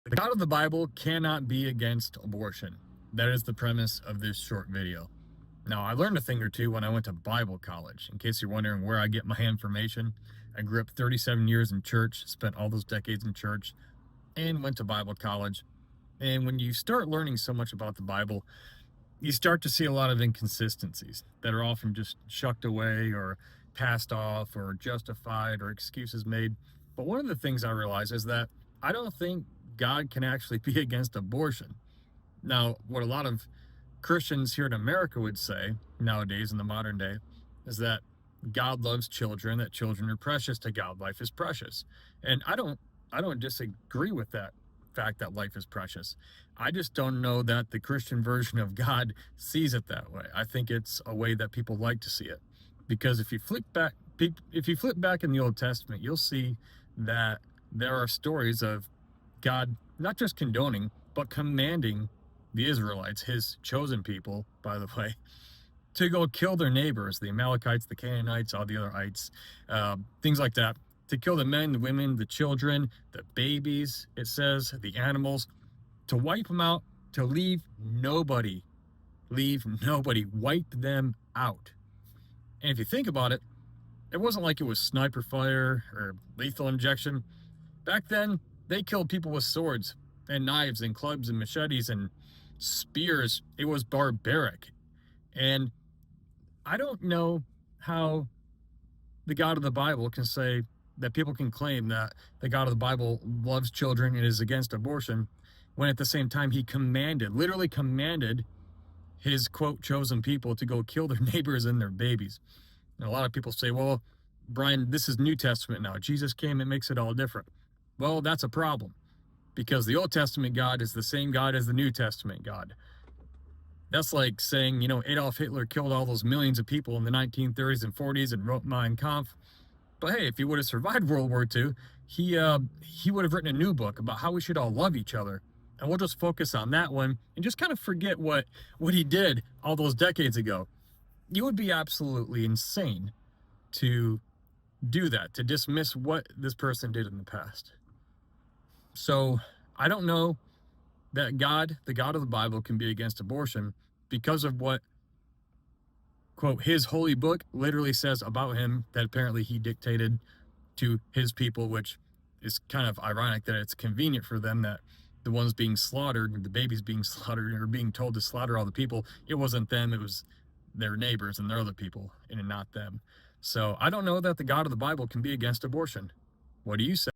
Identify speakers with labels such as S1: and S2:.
S1: The God of the Bible cannot be against abortion. That is the premise of this short video. Now, I learned a thing or two when I went to Bible college. In case you're wondering where I get my information, I grew up 37 years in church, spent all those decades in church, and went to Bible college. And when you start learning so much about the Bible, you start to see a lot of inconsistencies that are often just shucked away or passed off or justified or excuses made. But one of the things I realize is that I don't think God can actually be against abortion. Now, what a lot of Christians here in America would say nowadays in the modern day is that God loves children, that children are precious to God, life is precious. And I don't disagree with that fact that life is precious. I just don't know that the Christian version of God sees it that way. I think it's a way that people like to see it. Because if you flip back in the Old Testament, you'll see that there are stories of God not just condoning, but commanding the Israelites, his chosen people, by the way, to go kill their neighbors, the Amalekites, the Canaanites, all the other ites, things like that, to kill the men, the women, the children, the babies, it says, the animals, to wipe them out, to leave nobody, wipe them out. And if you think about it, it wasn't like it was sniper fire or lethal injection. Back then, they killed people with swords and knives and clubs and machetes and spears. It was barbaric. And I don't know how the God of the Bible can say that people can claim that the God of the Bible loves children and is against abortion when at the same time he literally commanded his quote chosen people to go kill their neighbors and their babies. And a lot of people say, well, Brian, this is New Testament now. Jesus came and makes it all different. Well, that's a problem because the Old Testament God is the same God as the New Testament God. That's like saying, Adolf Hitler killed all those millions of people in the 1930s and 40s and wrote Mein Kampf. But hey, if he would have survived World War II, he would have written a new book about how we should all love each other. And we'll just focus on that one and just kind of forget what he did all those decades ago. You would be absolutely insane to do that, to dismiss what this person did in the past. So I don't know that God, the God of the Bible, can be against abortion because of what, quote, his holy book literally says about him that apparently he dictated to his people, which is kind of ironic that it's convenient for them that the ones being slaughtered, the babies being slaughtered or being told to slaughter all the people, it wasn't them, it was their neighbors and their other people and not them. So I don't know that the God of the Bible can be against abortion. What do you say?